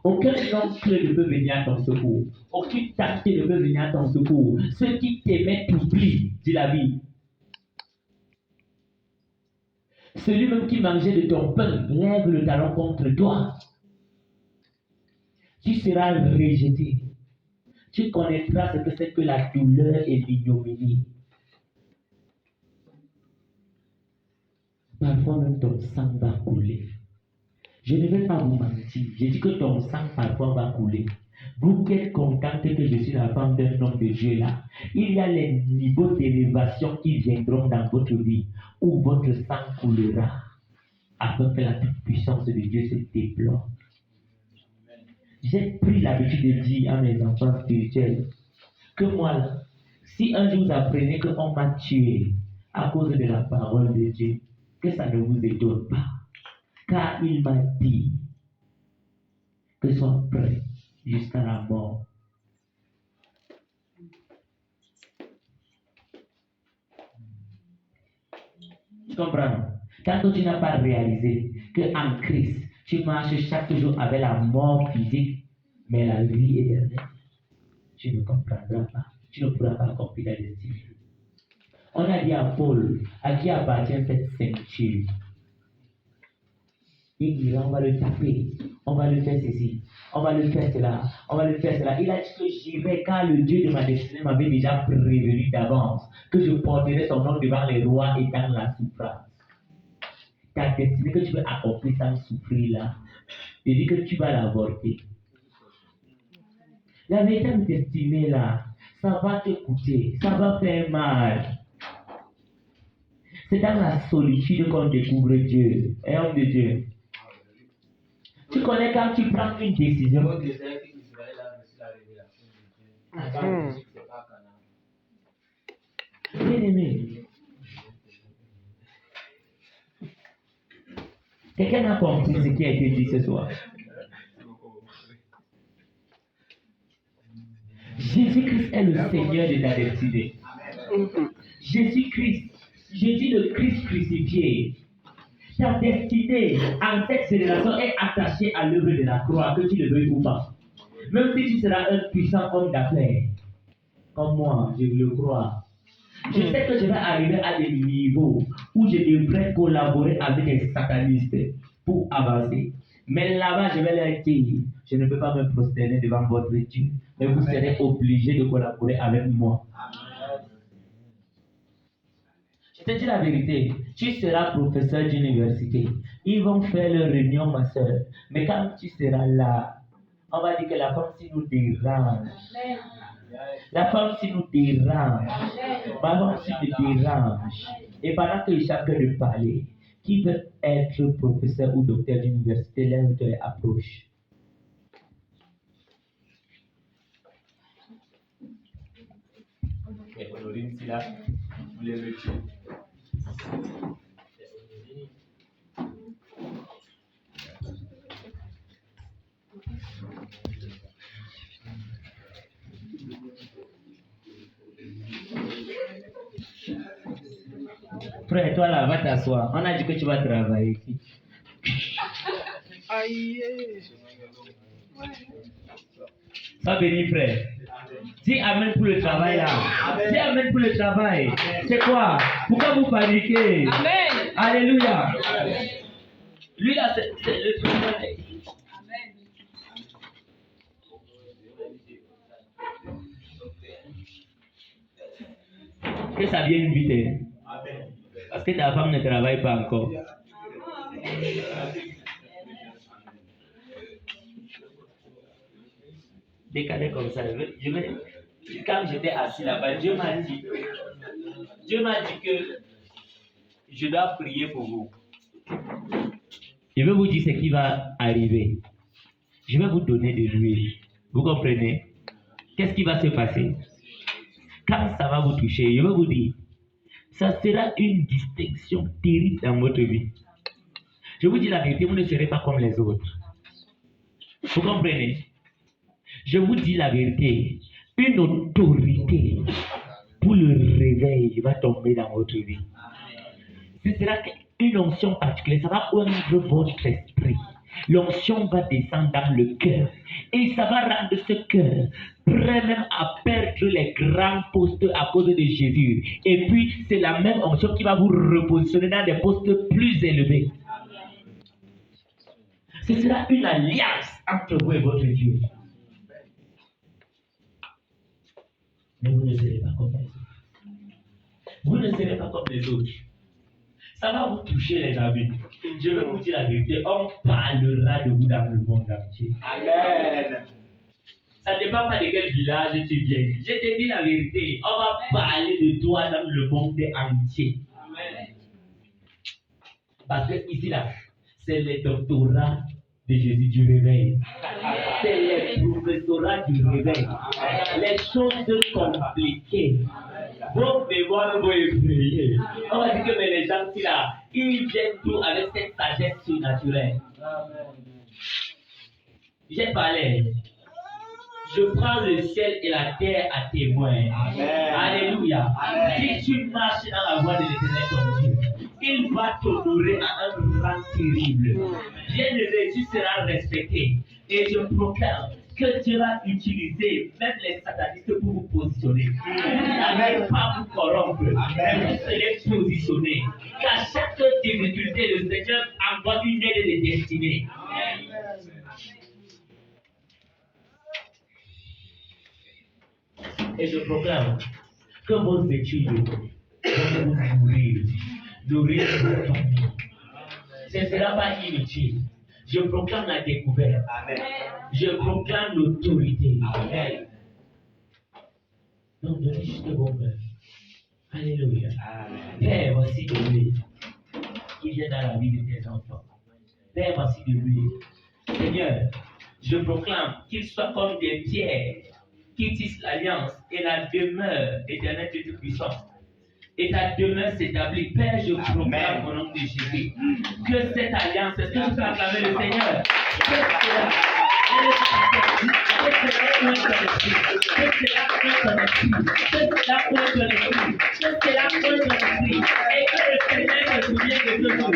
Aucun oncle ne peut venir à ton secours. Aucune tante ne peut venir à ton secours. Ceux qui t'aimaient t'oublient, dit la Bible. Celui même qui mangeait de ton pain lève le talon contre toi. Tu seras rejeté. Tu connaîtras ce que c'est que la douleur et l'ignominie. Parfois même ton sang va couler. Je ne vais pas vous mentir. Je dis que ton sang parfois va couler. Vous qui êtes contente que je suis la femme d'un homme de Dieu là, il y a les niveaux d'élévation qui viendront dans votre vie où votre sang coulera afin que la puissance de Dieu se déploie. J'ai pris l'habitude de dire à mes enfants spirituels que moi, là, si un jour vous apprenez qu'on m'a tué à cause de la parole de Dieu, que ça ne vous étonne pas. Car il m'a dit que sois prêt jusqu'à la mort. Tu comprends? Tant que tu n'as pas réalisé qu'en Christ, tu marches chaque jour avec la mort physique, mais la vie éternelle, tu ne comprendras pas. Tu ne pourras pas accomplir ta destinée. On a dit à Paul, à qui appartient cette ceinture? Il dira, on va le taper, on va le faire ceci, on va le faire cela, on va le faire cela. Il a dit que j'irai car le Dieu de ma destinée m'avait déjà prévenu d'avance que je porterai son nom devant les rois et dans la souffrance. Ta destinée que tu veux accomplir sans souffrir là, je dis que tu vas l'avorter. La véritable destinée là, ça va te coûter, ça va faire mal. C'est dans la solitude qu'on découvre Dieu, un homme de Dieu. Tu connais quand tu prends une décision. Bien aimé. Quelqu'un a compris ce qui a été dit ce soir. Jésus-Christ est le Seigneur de ta destinée. Jésus-Christ, je dis le Christ crucifié. Ta destinée en cette génération est attachée à l'œuvre de la croix, que tu le veuilles ou pas. Même si tu seras un puissant homme d'affaires, comme moi, je le crois. Je sais que je vais arriver à des niveaux où je devrais collaborer avec les satanistes pour avancer. Mais là-bas, je vais leur dire, je ne peux pas me prosterner devant votre Dieu, mais vous serez obligés de collaborer avec moi. Je te dis la vérité, tu seras professeur d'université. Ils vont faire leur réunion, ma soeur. Mais quand tu seras là, on va dire que la femme si nous dérange. La femme si nous dérange. Ma femme si nous dérange. Et pendant que chacun de parler, qui veut être professeur ou docteur d'université, lève-toi et approche. Et Honorine, si là, vous lèvez-tu. Frère, toi là, va t'asseoir. On a dit que tu vas travailler ici. Aïe. Ça bénit, frère. Dis Amen pour le travail là. Dis Amen pour le travail. C'est quoi? Pourquoi vous paniquez? Amen. Alléluia. Lui là, c'est le travail. Amen. Que ça vienne vite. Parce que ta femme ne travaille pas encore. décalé comme ça. Quand j'étais assis là-bas, Dieu m'a dit que je dois prier pour vous. Je vais vous dire ce qui va arriver. Je vais vous donner de l'huile. Vous comprenez? Qu'est-ce qui va se passer? Quand ça va vous toucher, je vais vous dire, ça sera une distinction terrible dans votre vie. Je vous dis la vérité, vous ne serez pas comme les autres. Vous comprenez? Je vous dis la vérité, une autorité pour le réveil va tomber dans votre vie. Ce sera une onction particulière, ça va ouvrir votre esprit. L'onction va descendre dans le cœur et ça va rendre ce cœur prêt même à perdre les grands postes à cause de Jésus. Et puis, c'est la même onction qui va vous repositionner dans des postes plus élevés. Ce sera une alliance entre vous et votre Dieu. Mais vous ne serez pas comme les autres. Vous ne serez pas comme les autres. Ça va vous toucher, les amis. Je vais vous dire la vérité. On parlera de vous dans le monde entier. Amen. Ça ne dépend pas de quel village tu viens. Je te dis la vérité. On va parler de toi dans le monde entier. Amen. Parce que ici, là, c'est le doctorat de Jésus du réveil. C'est le professorat du réveil. Les choses compliquées. Vos mémoires vont effrayer. On va dire que mais les gens qui là, ils viennent tout avec cette sagesse surnaturelle. J'ai parlé. Je prends le ciel et la terre à témoin. Amen. Alléluia. Amen. Si tu marches dans la voie de l'Éternel ton Dieu, il va t'honorer à un rang terrible. Bien-aimé, tu seras respecté. Et je proclame que Dieu va utiliser même les satanistes pour vous positionner. Amen. Pas vous corrompre. Amen. Vous serez positionnés. Qu'à chaque difficulté, le Seigneur envoie une aide de destinée. Amen. Et je proclame que vos études vont vous nourrir vos familles. Ce ne sera pas inutile. Je proclame la découverte. Amen. Je proclame l'autorité. Amen. Donc, donnez juste le bon cœur. Alléluia. Amen. Père, voici de lui qui vient dans la vie de tes enfants. Père, voici de lui. Seigneur, je proclame qu'ils soient comme des pierres qui tissent l'alliance et la demeure éternelle de Tout-Puissant. Et ta demeure s'établit. Père, je proclame au nom de Jésus que cette alliance, est-ce que tu peux acclamer le Seigneur? Et que le Seigneur se souvienne de ce jour.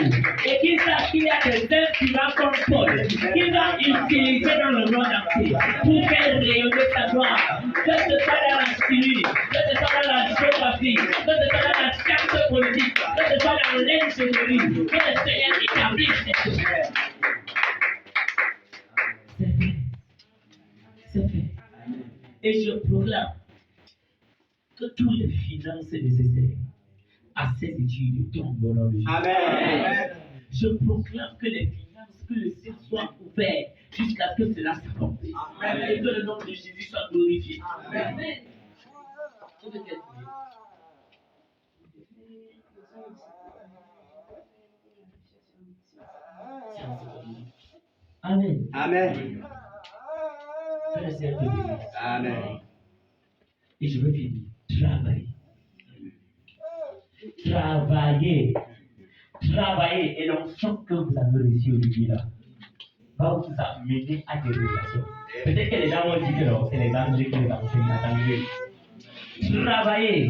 Et qu'il sache qu'il y a des œuvres qui vont comme Paul, qu'il va utiliser dans le monde entier pour faire rayonner sa gloire. Que ce soit dans la chimie, que ce soit dans la géographie, que ce soit dans la science politique, que ce soit dans l'ingénierie, que le Seigneur établisse cette œuvre. C'est fait. Et je proclame que toutes les finances nécessaires à ces études tombent au nom de Jésus. Amen. Je proclame que les finances, que le ciel soit ouvert jusqu'à ce que cela s'accomplisse. Et que le nom de Jésus soit glorifié. Amen. Amen. Amen. Amen. Et je veux finir. Travailler. Travailler. Travailler. Et l'onction que vous avez reçue aujourd'hui là va vous amener à des relations. Peut-être que les gens vont dire que non, c'est les anglais qui les enseignent. Travailler.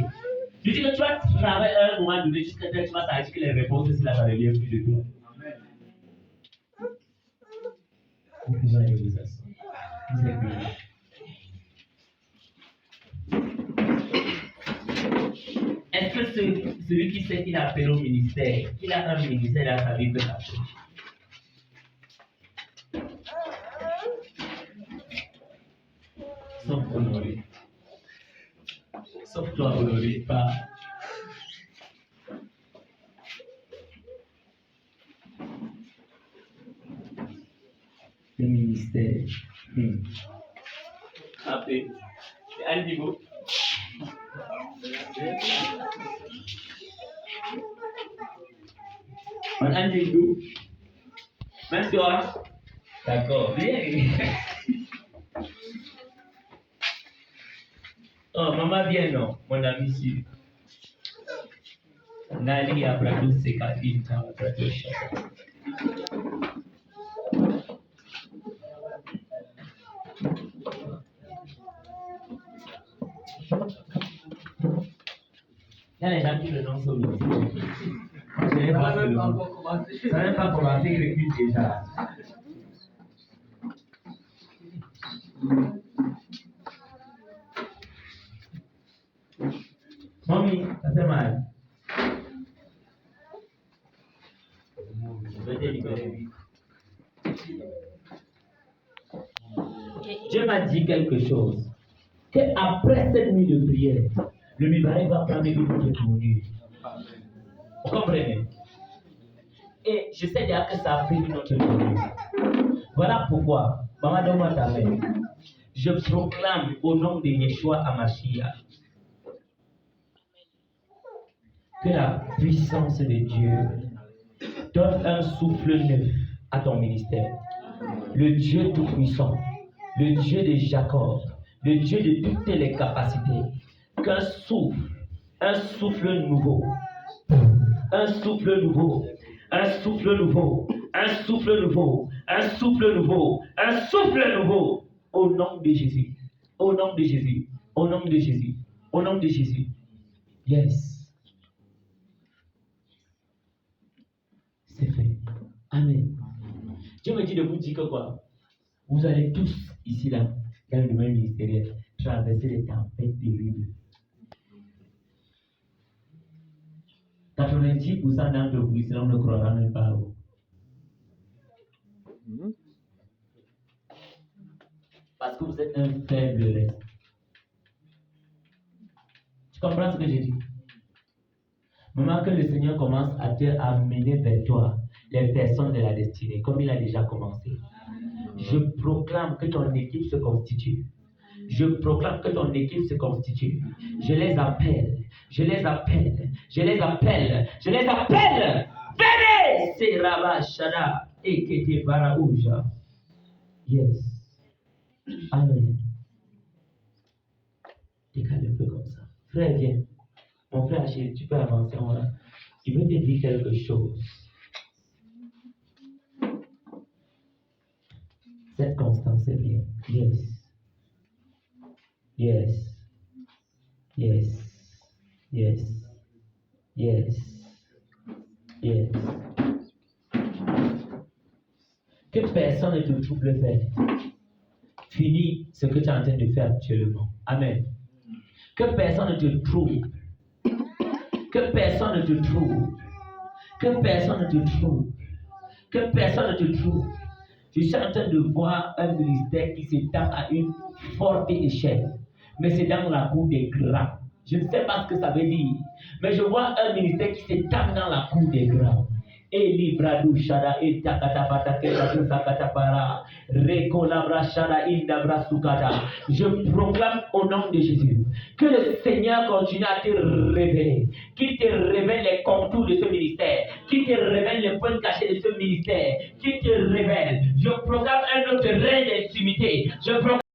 Je dis que tu vas travailler à un moment donné jusqu'à ce que tu vas savoir que les réponses, c'est là, ça ne vient plus de toi. Vous pouvez aller vous asseoir. Vous êtes bénis. Est-ce que celui qui sait qu'il a appelé au ministère, qu'il a un ministère dans sa vie peut s'appeler? Sauf Honoré. Sauf toi, Honoré, pas. Le ministère. fait. À un niveau. On a un niveau. Maintenant, d'accord, bien. Oh, maman, viens, non, mon ami, si. Nali a produit ses cabines dans la production. Il y a les gens qui le nomment sur le site. Ça n'a même pas commencé, il recule déjà. Mamie, ça fait mal. Dieu m'a dit quelque chose. Qu'après cette nuit de prière, le Mibaï va prendre une autre tournure. Vous comprenez? Et je sais déjà que ça a pris une autre tournure. Voilà pourquoi, maman, donne-moi ta main. Je proclame au nom de Yeshua Hamashiach que la puissance de Dieu donne un souffle neuf à ton ministère. Le Dieu tout-puissant, le Dieu de Jacob, le Dieu de toutes les capacités, qu'un souffle nouveau, un souffle nouveau, un souffle nouveau, un souffle nouveau, un souffle nouveau, un souffle nouveau, au nom de Jésus, au nom de Jésus, au nom de Jésus, au nom de Jésus. Yes. C'est fait. Amen. Dieu me dit de vous dire que quoi? Vous allez tous ici là, dans le domaine ministériel, traverser des tempêtes terribles. 90% d'entre vous ici, on ne croira même pas à vous. Parce que vous êtes un faible reste. Tu comprends ce que j'ai dit? Moment que le Seigneur commence à te amener vers toi les personnes de la destinée, comme il a déjà commencé. Je proclame que ton équipe se constitue. Je proclame que ton équipe se constitue. Je les appelle. Je les appelle. Je les appelle. Je les appelle. Venez! C'est Rabba Shada et Kete Baraouja. Yes. Amen. Décale un peu comme ça. Frère, viens. Mon frère Achille, tu peux avancer. Il veut te dire quelque chose. Cette constance est bien. Yes. Yes. Yes. Yes. Yes. Yes. Que personne ne te trouble faire. Finis ce que tu es en train de faire actuellement. Amen. Que personne ne te trouble. Que personne ne te trouble. Que personne ne te trouble. Que personne ne te trouble. Je suis en train de voir un ministère qui s'étend à une forte échelle. Mais c'est dans la cour des grands. Je ne sais pas ce que ça veut dire. Mais je vois un ministère qui s'étend dans la cour des grands. Et libradu shada et takatapata keratu sakatapara rekolabra shada indabra sukata. Je proclame au nom de Jésus que le Seigneur continue à te révéler, qu'il te révèle les contours de ce ministère, qu'il te révèle les points cachés de ce ministère, qu'il te révèle. Je proclame un autre règne d'intimité. Je proclame